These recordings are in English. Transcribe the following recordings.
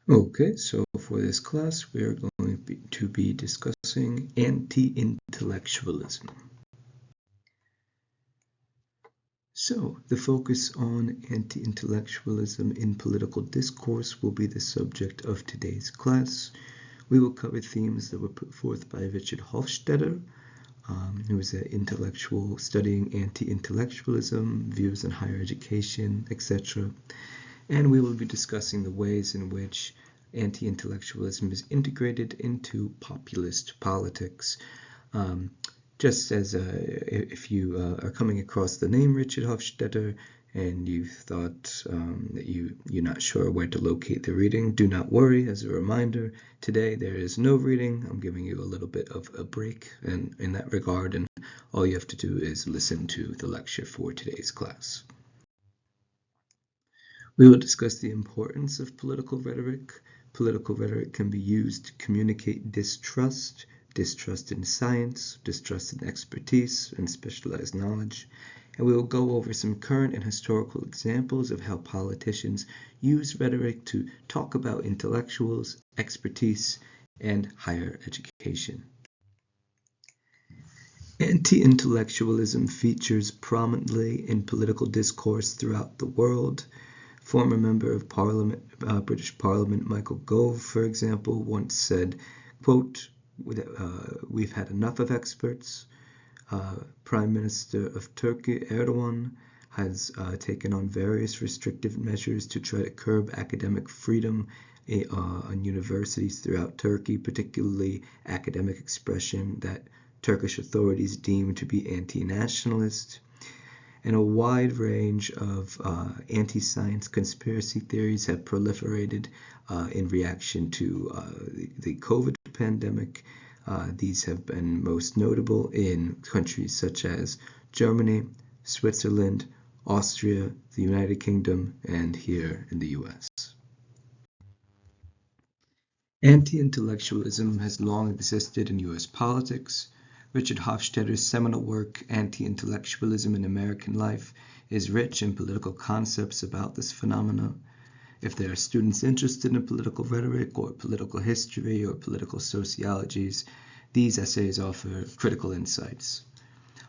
Okay, so for this class, we are going to be discussing anti-intellectualism. So, the focus on anti-intellectualism in political discourse will be the subject of today's class. We will cover themes that were put forth by Richard Hofstadter, who is an intellectual studying anti-intellectualism, views on higher education, etc. And we will be discussing the ways in which anti-intellectualism is integrated into populist politics. Just as if you are coming across the name Richard Hofstadter and you thought that you're not sure where to locate the reading, do not worry. As a reminder, today there is no reading. I'm giving you a little bit of a break in that regard, and all you have to do is listen to the lecture for today's class. We will discuss the importance of political rhetoric. Political rhetoric can be used to communicate distrust in science, distrust in expertise, and specialized knowledge. And we will go over some current and historical examples of how politicians use rhetoric to talk about intellectuals, expertise, and higher education. Anti-intellectualism features prominently in political discourse throughout the world. Former member of Parliament, British Parliament Michael Gove, for example, once said, quote, "We've had enough of experts." Prime Minister of Turkey, Erdogan, has taken on various restrictive measures to try to curb academic freedom on universities throughout Turkey, particularly academic expression that Turkish authorities deem to be anti-nationalist. And a wide range of anti-science conspiracy theories have proliferated in reaction to the COVID pandemic. These have been most notable in countries such as Germany, Switzerland, Austria, the United Kingdom, and here in the US. Anti-intellectualism has long existed in US politics. Richard Hofstadter's seminal work, Anti-Intellectualism in American Life, is rich in political concepts about this phenomenon. If there are students interested in political rhetoric or political history or political sociologies, these essays offer critical insights.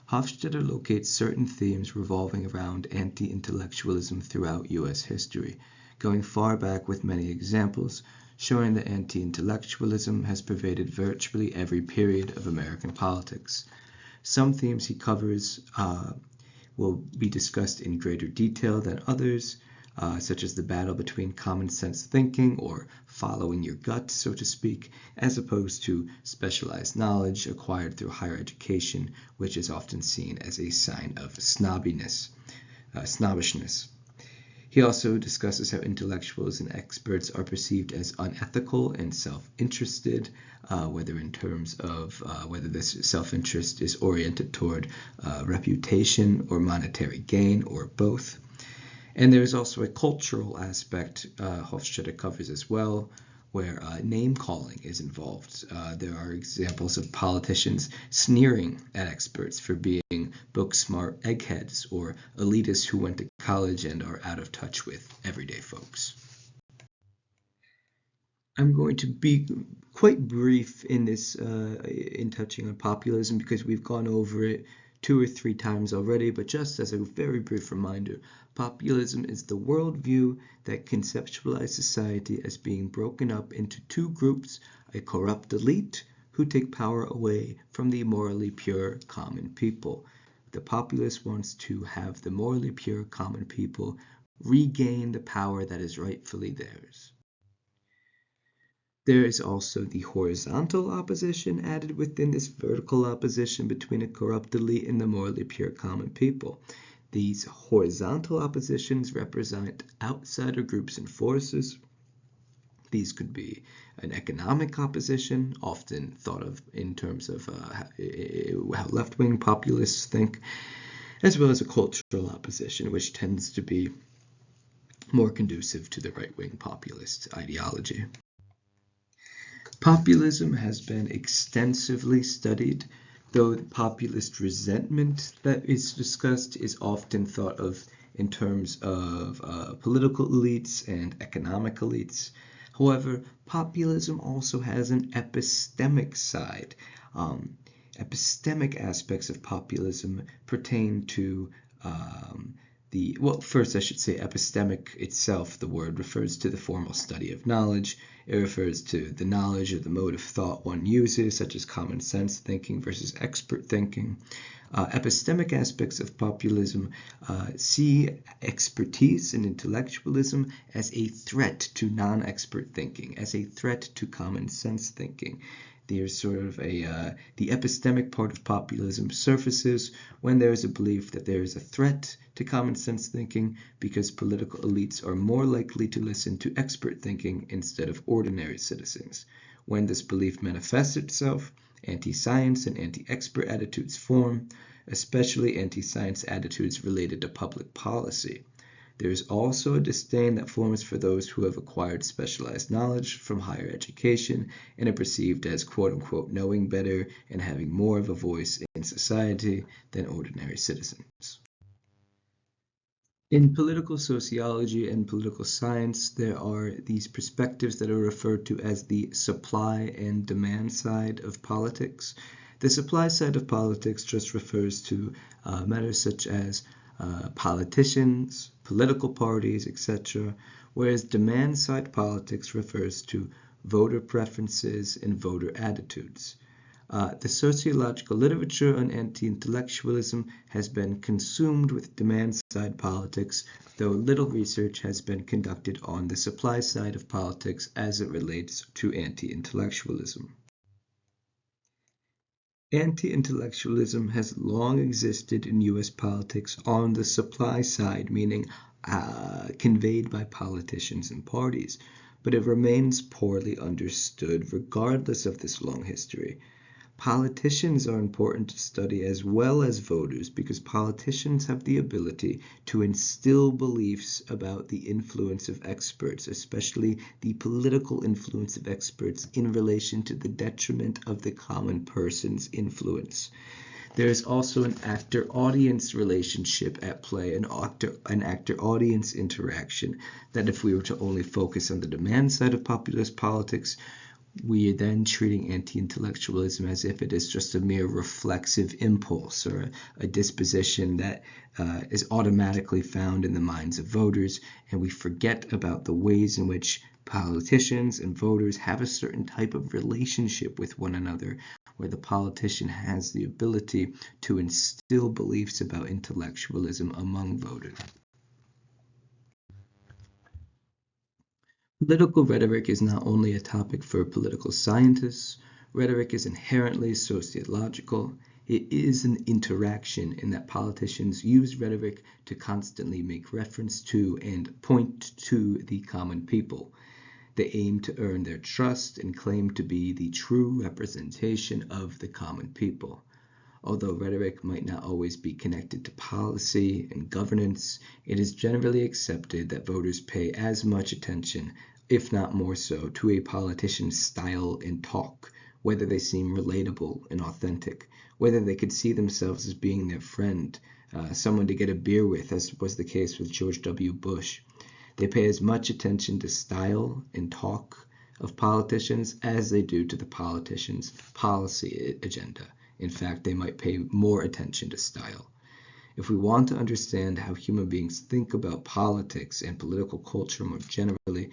Hofstadter locates certain themes revolving around anti-intellectualism throughout U.S. history, going far back with many examples, showing that anti-intellectualism has pervaded virtually every period of American politics. Some themes he covers will be discussed in greater detail than others, such as the battle between common sense thinking or following your gut, so to speak, as opposed to specialized knowledge acquired through higher education, which is often seen as a sign of snobbishness. He also discusses how intellectuals and experts are perceived as unethical and self-interested, whether in terms of whether this self-interest is oriented toward reputation or monetary gain or both. And there is also a cultural aspect Hofstadter covers as well, where name-calling is involved. There are examples of politicians sneering at experts for being book-smart eggheads or elitists who went to college and are out of touch with everyday folks. I'm going to be quite brief in this, in touching on populism, because we've gone over it 2 or 3 times already, but just as a very brief reminder, populism is the worldview that conceptualizes society as being broken up into 2 groups, a corrupt elite who take power away from the morally pure common people. The populist wants to have the morally pure common people regain the power that is rightfully theirs. There is also the horizontal opposition added within this vertical opposition between a corrupt elite and the morally pure common people. These horizontal oppositions represent outsider groups and forces. These could be an economic opposition, often thought of in terms of how left-wing populists think, as well as a cultural opposition, which tends to be more conducive to the right-wing populist ideology. Populism has been extensively studied, though the populist resentment that is discussed is often thought of in terms of political elites and economic elites. However, populism also has an epistemic side. Epistemic aspects of populism pertain to first I should say epistemic itself, the word refers to the formal study of knowledge. It refers to the knowledge of the mode of thought one uses, such as common sense thinking versus expert thinking. Epistemic aspects of populism see expertise and intellectualism as a threat to non-expert thinking, as a threat to common sense thinking. There's sort of the epistemic part of populism surfaces when there is a belief that there is a threat to common sense thinking because political elites are more likely to listen to expert thinking instead of ordinary citizens. When this belief manifests itself, anti-science and anti-expert attitudes form, especially anti-science attitudes related to public policy. There is also a disdain that forms for those who have acquired specialized knowledge from higher education and are perceived as quote-unquote knowing better and having more of a voice in society than ordinary citizens. In political sociology and political science, there are these perspectives that are referred to as the supply and demand side of politics. The supply side of politics just refers to matters such as politicians, political parties, etc., whereas demand side politics refers to voter preferences and voter attitudes. The sociological literature on anti-intellectualism has been consumed with demand-side politics, though little research has been conducted on the supply side of politics as it relates to anti-intellectualism. Anti-intellectualism has long existed in U.S. politics on the supply side, meaning conveyed by politicians and parties, but it remains poorly understood regardless of this long history. Politicians are important to study as well as voters because politicians have the ability to instill beliefs about the influence of experts, especially the political influence of experts in relation to the detriment of the common person's influence. There is also an actor-audience relationship at play, an actor-audience interaction, that if we were to only focus on the demand side of populist politics, we are then treating anti-intellectualism as if it is just a mere reflexive impulse or a disposition that is automatically found in the minds of voters, and we forget about the ways in which politicians and voters have a certain type of relationship with one another, where the politician has the ability to instill beliefs about intellectualism among voters. Political rhetoric is not only a topic for political scientists. Rhetoric is inherently sociological. It is an interaction in that politicians use rhetoric to constantly make reference to and point to the common people. They aim to earn their trust and claim to be the true representation of the common people. Although rhetoric might not always be connected to policy and governance, it is generally accepted that voters pay as much attention, if not more so, to a politician's style and talk, whether they seem relatable and authentic, whether they could see themselves as being their friend, someone to get a beer with, as was the case with George W. Bush. They pay as much attention to style and talk of politicians as they do to the politician's policy agenda. In fact, they might pay more attention to style. If we want to understand how human beings think about politics and political culture more generally,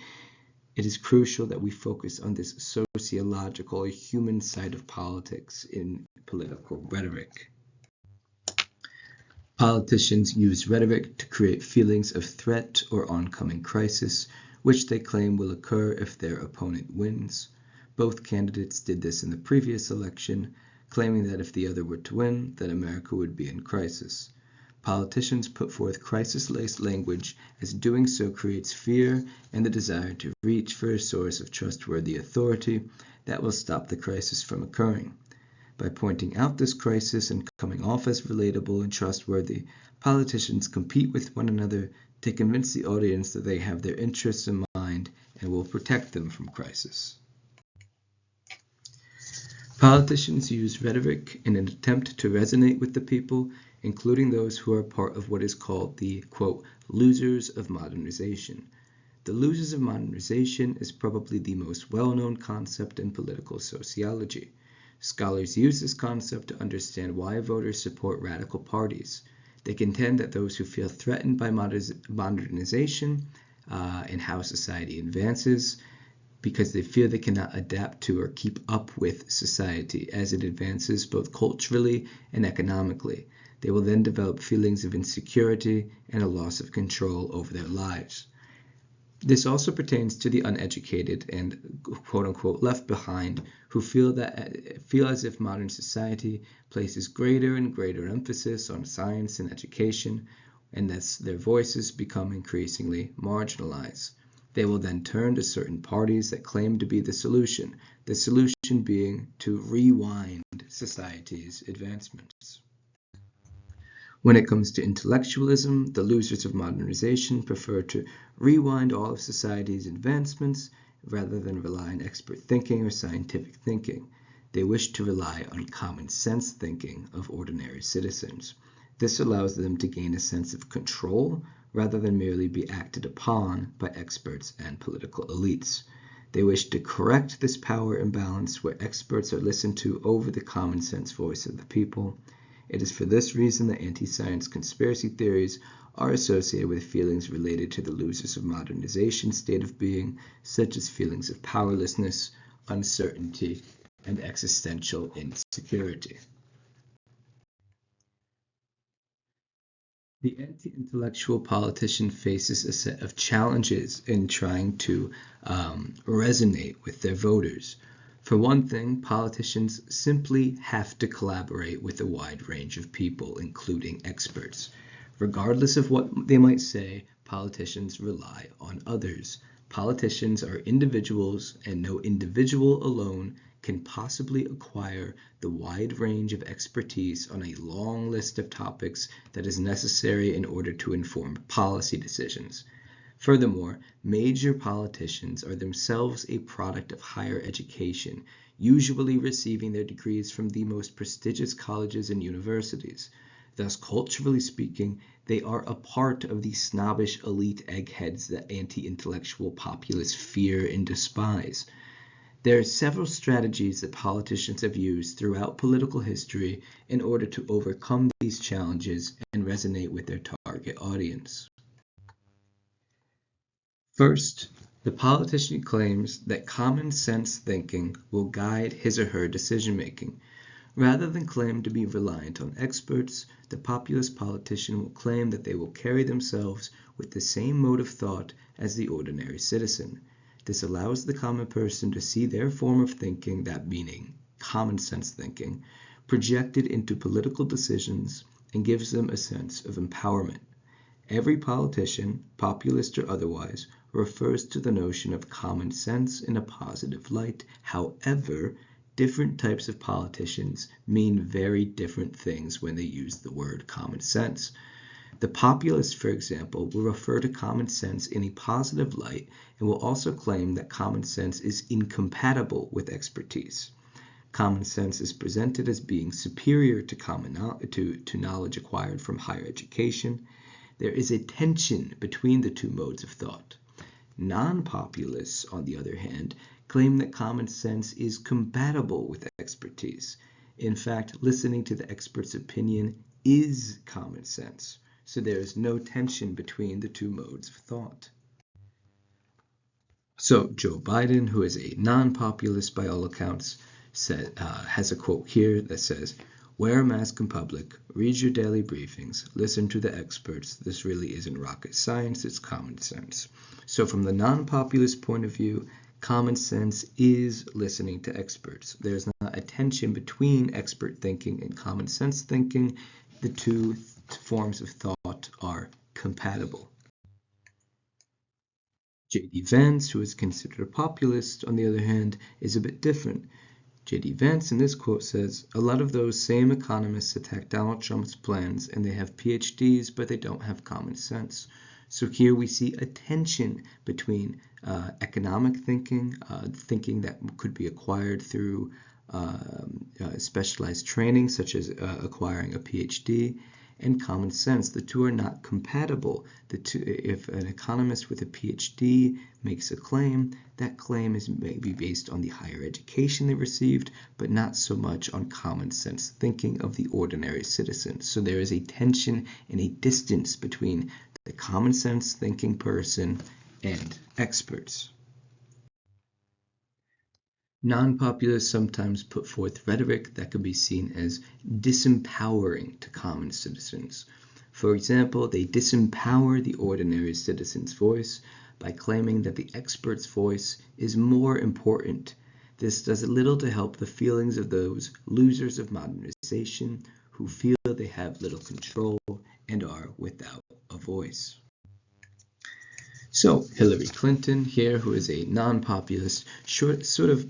it is crucial that we focus on this sociological or human side of politics in political rhetoric. Politicians use rhetoric to create feelings of threat or oncoming crisis, which they claim will occur if their opponent wins. Both candidates did this in the previous election, claiming that if the other were to win, then America would be in crisis. Politicians put forth crisis-laced language, as doing so creates fear and the desire to reach for a source of trustworthy authority that will stop the crisis from occurring. By pointing out this crisis and coming off as relatable and trustworthy, politicians compete with one another to convince the audience that they have their interests in mind and will protect them from crisis. Politicians use rhetoric in an attempt to resonate with the people, including those who are part of what is called the, quote, losers of modernization. The losers of modernization is probably the most well-known concept in political sociology. Scholars use this concept to understand why voters support radical parties. They contend that those who feel threatened by modernization and how society advances, because they feel they cannot adapt to or keep up with society as it advances both culturally and economically. They will then develop feelings of insecurity and a loss of control over their lives. This also pertains to the uneducated and quote-unquote left behind who feel as if modern society places greater and greater emphasis on science and education, and thus their voices become increasingly marginalized. They will then turn to certain parties that claim to be the solution being to rewind society's advancements. When it comes to intellectualism, the losers of modernization prefer to rewind all of society's advancements rather than rely on expert thinking or scientific thinking. They wish to rely on common sense thinking of ordinary citizens. This allows them to gain a sense of control rather than merely be acted upon by experts and political elites. They wish to correct this power imbalance where experts are listened to over the common sense voice of the people. It is for this reason that anti-science conspiracy theories are associated with feelings related to the losers of modernization state of being, such as feelings of powerlessness, uncertainty, and existential insecurity. The anti-intellectual politician faces a set of challenges in trying to resonate with their voters. For one thing, politicians simply have to collaborate with a wide range of people, including experts. Regardless of what they might say, politicians rely on others. Politicians are individuals, and no individual alone can possibly acquire the wide range of expertise on a long list of topics that is necessary in order to inform policy decisions. Furthermore, major politicians are themselves a product of higher education, usually receiving their degrees from the most prestigious colleges and universities. Thus, culturally speaking, they are a part of the snobbish elite eggheads that anti-intellectual populists fear and despise. There are several strategies that politicians have used throughout political history in order to overcome these challenges and resonate with their target audience. First, the politician claims that common sense thinking will guide his or her decision-making. Rather than claim to be reliant on experts, the populist politician will claim that they will carry themselves with the same mode of thought as the ordinary citizen. This allows the common person to see their form of thinking, that meaning common sense thinking, projected into political decisions and gives them a sense of empowerment. Every politician, populist or otherwise, refers to the notion of common sense in a positive light. However, different types of politicians mean very different things when they use the word common sense. The populist, for example, will refer to common sense in a positive light and will also claim that common sense is incompatible with expertise. Common sense is presented as being superior to knowledge acquired from higher education. There is a tension between the two modes of thought. Non-populists, on the other hand, claim that common sense is compatible with expertise. In fact, listening to the expert's opinion is common sense, so there is no tension between the two modes of thought. So Joe Biden, who is a non-populist by all accounts, has a quote here that says, "Wear a mask in public, read your daily briefings, listen to the experts. This really isn't rocket science, it's common sense." So from the non-populist point of view, common sense is listening to experts. There's not a tension between expert thinking and common sense thinking. The two forms of thought are compatible. J.D. Vance, who is considered a populist, on the other hand, is a bit different. J.D. Vance in this quote says, "A lot of those same economists attack Donald Trump's plans and they have PhDs, but they don't have common sense." So here we see a tension between economic thinking, thinking that could be acquired through specialized training, such as acquiring a PhD, and common sense. The two are not compatible. If an economist with a PhD makes a claim, that claim is maybe based on the higher education they received, but not so much on common sense thinking of the ordinary citizen. So there is a tension and a distance between the common sense thinking person and experts. Non-populists sometimes put forth rhetoric that can be seen as disempowering to common citizens. For example, they disempower the ordinary citizen's voice by claiming that the expert's voice is more important. This does little to help the feelings of those losers of modernization who feel they have little control and are without a voice. So Hillary Clinton here, who is a non-populist, sort of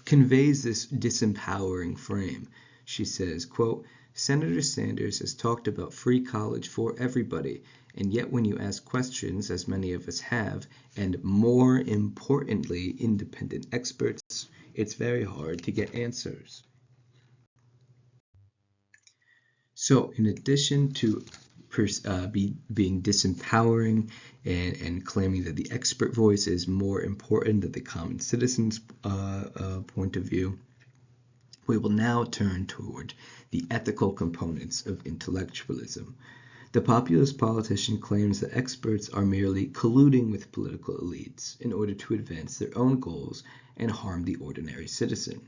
conveys this disempowering frame. She says, quote, Senator Sanders has talked about free college for everybody, and yet when you ask questions, as many of us have, and more importantly, independent experts, it's very hard to get answers. So in addition to being disempowering and claiming that the expert voice is more important than the common citizen's point of view, we will now turn toward the ethical components of intellectualism. The populist politician claims that experts are merely colluding with political elites in order to advance their own goals and harm the ordinary citizen.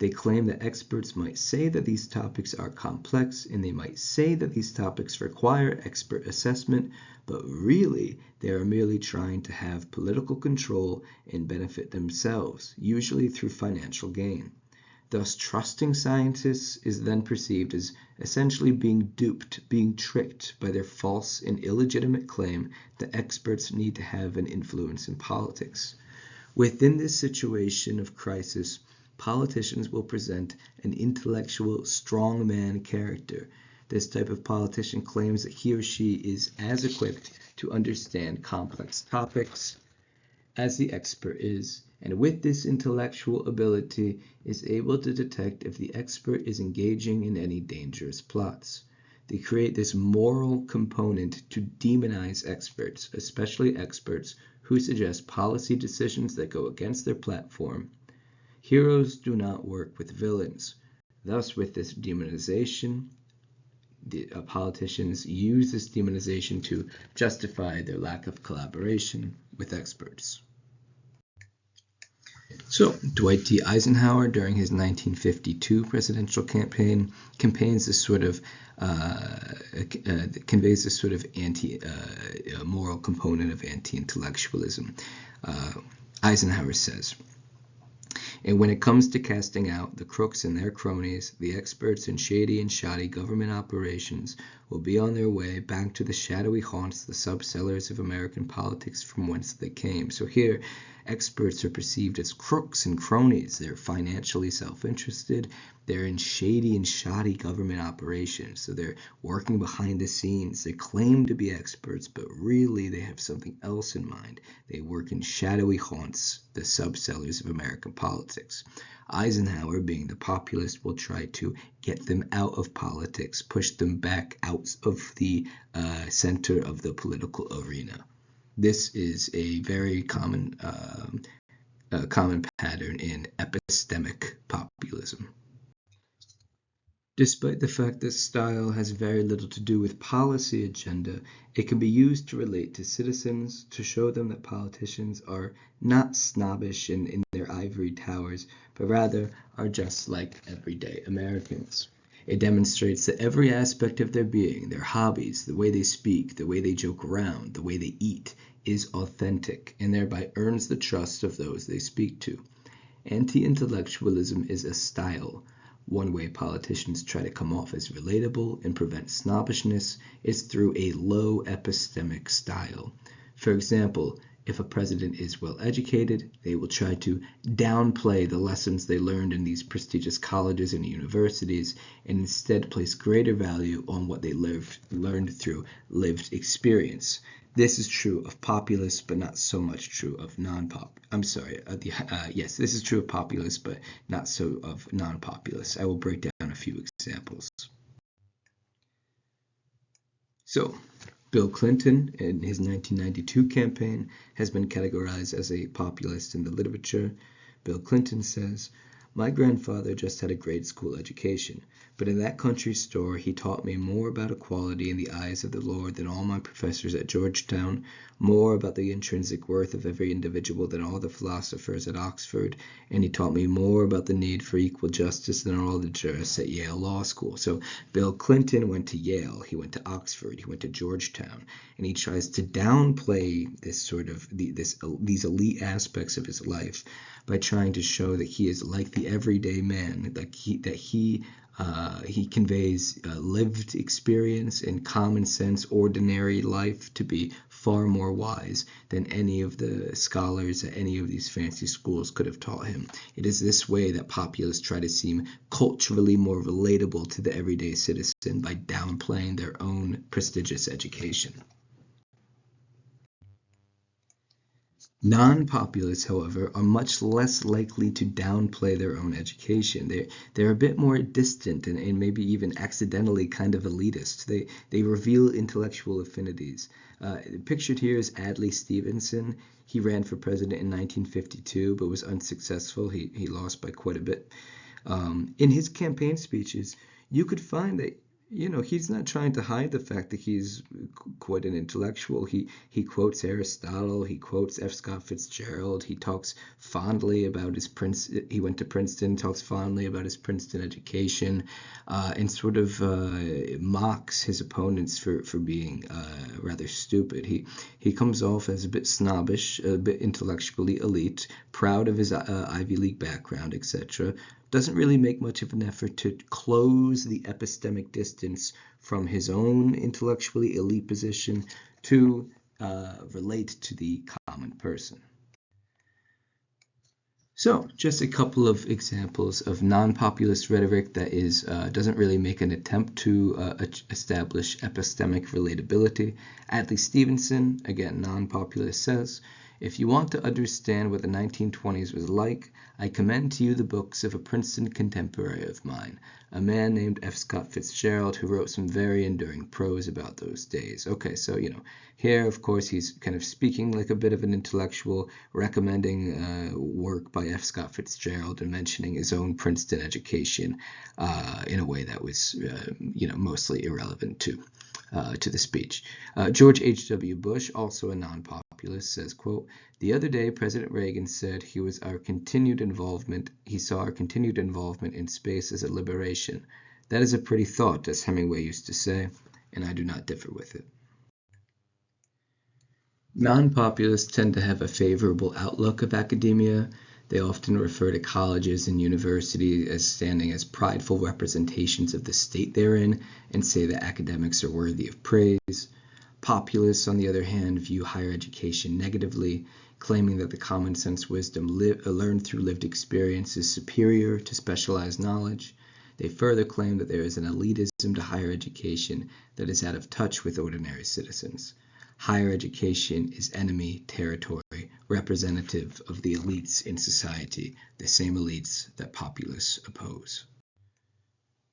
They claim that experts might say that these topics are complex, and they might say that these topics require expert assessment, but really they are merely trying to have political control and benefit themselves, usually through financial gain. Thus, trusting scientists is then perceived as essentially being duped, being tricked by their false and illegitimate claim that experts need to have an influence in politics. Within this situation of crisis, politicians will present an intellectual strongman character. This type of politician claims that he or she is as equipped to understand complex topics as the expert is, and with this intellectual ability is able to detect if the expert is engaging in any dangerous plots. They create this moral component to demonize experts, especially experts who suggest policy decisions that go against their platform. Heroes do not work with villains. Thus, with this demonization, the politicians use this demonization to justify their lack of collaboration with experts. So, Dwight D. Eisenhower, during his 1952 presidential campaign, conveys this sort of moral component of anti-intellectualism. Eisenhower says, and when it comes to casting out the crooks and their cronies, the experts in shady and shoddy government operations will be on their way back to the shadowy haunts, the subcellars of American politics from whence they came. So here, experts are perceived as crooks and cronies. They're financially self-interested. They're in shady and shoddy government operations. So they're working behind the scenes. They claim to be experts, but really they have something else in mind. They work in shadowy haunts, the subcellars of American politics. Eisenhower, being the populist, will try to get them out of politics, push them back out of the center of the political arena. This is a very common pattern in epistemic populism. Despite the fact that style has very little to do with policy agenda, it can be used to relate to citizens, to show them that politicians are not snobbish in their ivory towers, but rather are just like everyday Americans. It demonstrates that every aspect of their being, their hobbies, the way they speak, the way they joke around, the way they eat, is authentic, and thereby earns the trust of those they speak to. Anti-intellectualism is a style. One way politicians try to come off as relatable and prevent snobbishness is through a low epistemic style. For example, if a president is well educated, they will try to downplay the lessons they learned in these prestigious colleges and universities and instead place greater value on what they learned through lived experience. This is true of populists, but not so much true of yes, this is true of populists, but not so of non-populists. I will break down a few examples. So, Bill Clinton, in his 1992 campaign, has been categorized as a populist in the literature. Bill Clinton says, "My grandfather just had a grade school education, but in that country store he taught me more about equality in the eyes of the Lord than all my professors at Georgetown, more about the intrinsic worth of every individual than all the philosophers at Oxford, and he taught me more about the need for equal justice than all the jurists at Yale Law School." So Bill Clinton went to Yale, he went to Oxford, he went to Georgetown, and he tries to downplay this sort of these elite aspects of his life by trying to show that he is like the everyday man, like he conveys lived experience and common sense, ordinary life to be far more wise than any of the scholars at any of these fancy schools could have taught him. It is this way that populists try to seem culturally more relatable to the everyday citizen by downplaying their own prestigious education. Non-populists, however, are much less likely to downplay their own education. They're a bit more distant and maybe even accidentally kind of elitist. They reveal intellectual affinities. Pictured here is Adlai Stevenson. He ran for president in 1952 but was unsuccessful. He lost by quite a bit. In his campaign speeches, you could find that he's not trying to hide the fact that he's quite an intellectual. He quotes Aristotle, he quotes F. Scott Fitzgerald, he talks fondly about he went to Princeton, talks fondly about his Princeton education, and sort of mocks his opponents for being rather stupid. He comes off as a bit snobbish, a bit intellectually elite, proud of his Ivy League background, etc. Doesn't really make much of an effort to close the epistemic distance from his own intellectually elite position to relate to the common person. So, just a couple of examples of non-populist rhetoric that doesn't really make an attempt to establish epistemic relatability. Adlai Stevenson, again, non-populist, says, "If you want to understand what the 1920s was like, I commend to you the books of a Princeton contemporary of mine, a man named F. Scott Fitzgerald, who wrote some very enduring prose about those days." Okay, so, here, of course, he's kind of speaking like a bit of an intellectual, recommending work by F. Scott Fitzgerald and mentioning his own Princeton education in a way that was, mostly irrelevant to the speech. George H.W. Bush, also a non-populist, says, quote, "The other day, President Reagan said he saw our continued involvement in space as a liberation. That is a pretty thought, as Hemingway used to say, and I do not differ with it." Non-populists tend to have a favorable outlook of academia. They often refer to colleges and universities as standing as prideful representations of the state they're in and say that academics are worthy of praise. Populists, on the other hand, view higher education negatively, claiming that the common sense wisdom learned through lived experience is superior to specialized knowledge. They further claim that there is an elitism to higher education that is out of touch with ordinary citizens. Higher education is enemy territory, representative of the elites in society, the same elites that populists oppose.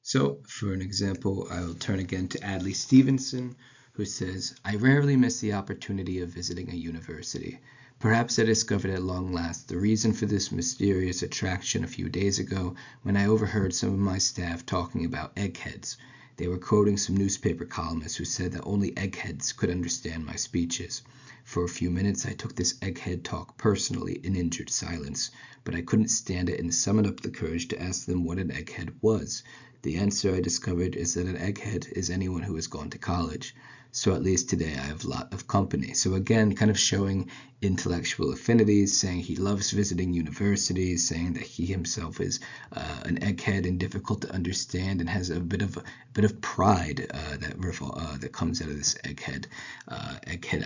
So, for an example, I will turn again to Adlai Stevenson, who says, "I rarely miss the opportunity of visiting a university. Perhaps I discovered at long last the reason for this mysterious attraction a few days ago when I overheard some of my staff talking about eggheads. They were quoting some newspaper columnists who said that only eggheads could understand my speeches. For a few minutes I took this egghead talk personally in injured silence, but I couldn't stand it and summoned up the courage to ask them what an egghead was. The answer I discovered is that an egghead is anyone who has gone to college. So at least today I have a lot of company." So again, kind of showing intellectual affinities, saying he loves visiting universities, saying that he himself is an egghead and difficult to understand and has a bit of pride that comes out of this egghead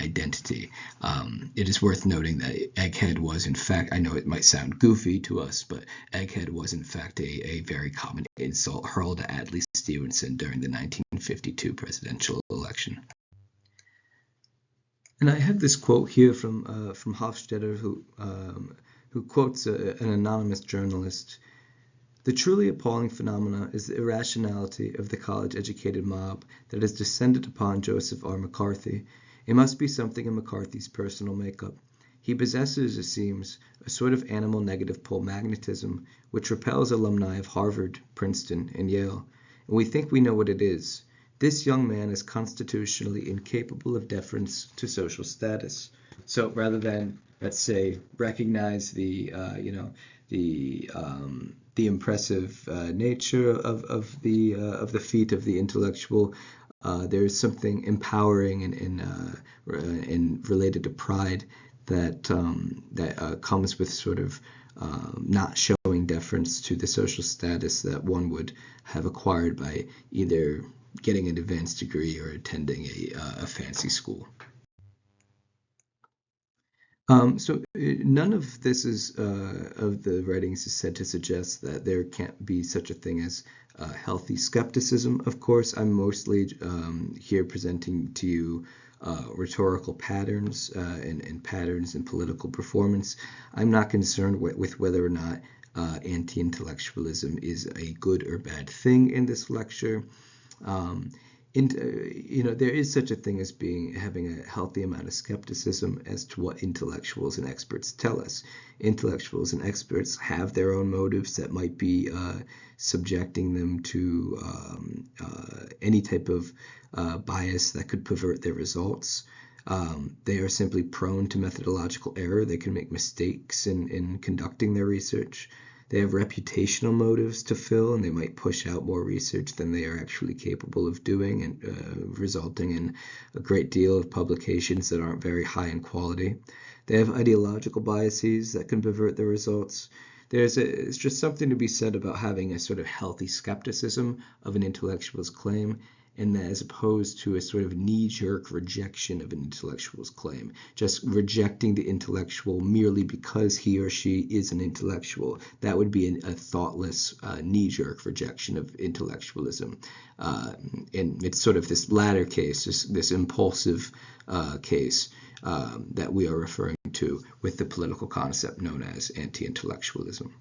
identity. It is worth noting that egghead was, in fact, I know it might sound goofy to us, but egghead was in fact a very common insult hurled at Adlai Stevenson during the 1952 presidential election. And I have this quote here from Hofstadter, who quotes an anonymous journalist. The truly appalling phenomena is the irrationality of the college-educated mob that has descended upon Joseph R. McCarthy. It must be something in McCarthy's personal makeup. He possesses, it seems, a sort of animal negative pole magnetism which repels alumni of Harvard, Princeton, and Yale, and we think we know what it is. This young man is constitutionally incapable of deference to social status. So rather than, let's say, recognize the impressive nature of the feat of the intellectual, there's something empowering and related to pride that comes with sort of not showing deference to the social status that one would have acquired by either getting an advanced degree or attending a fancy school. So none of this is of the writings is said to suggest that there can't be such a thing as healthy skepticism. Of course, I'm mostly here presenting to you rhetorical patterns and patterns in political performance. I'm not concerned with whether or not anti-intellectualism is a good or bad thing in this lecture. There is such a thing as having a healthy amount of skepticism as to what intellectuals and experts tell us. Intellectuals and experts have their own motives that might be subjecting them to any type of bias that could pervert their results. They are simply prone to methodological error. They can make mistakes in conducting their research. They have reputational motives to fill, and they might push out more research than they are actually capable of doing, and resulting in a great deal of publications that aren't very high in quality. They have ideological biases that can pervert their results. It's just something to be said about having a sort of healthy skepticism of an intellectual's claim, and as opposed to a sort of knee-jerk rejection of an intellectual's claim, just rejecting the intellectual merely because he or she is an intellectual. That would be a thoughtless, knee-jerk rejection of intellectualism. And it's sort of this latter case, this impulsive case that we are referring to with the political concept known as anti-intellectualism.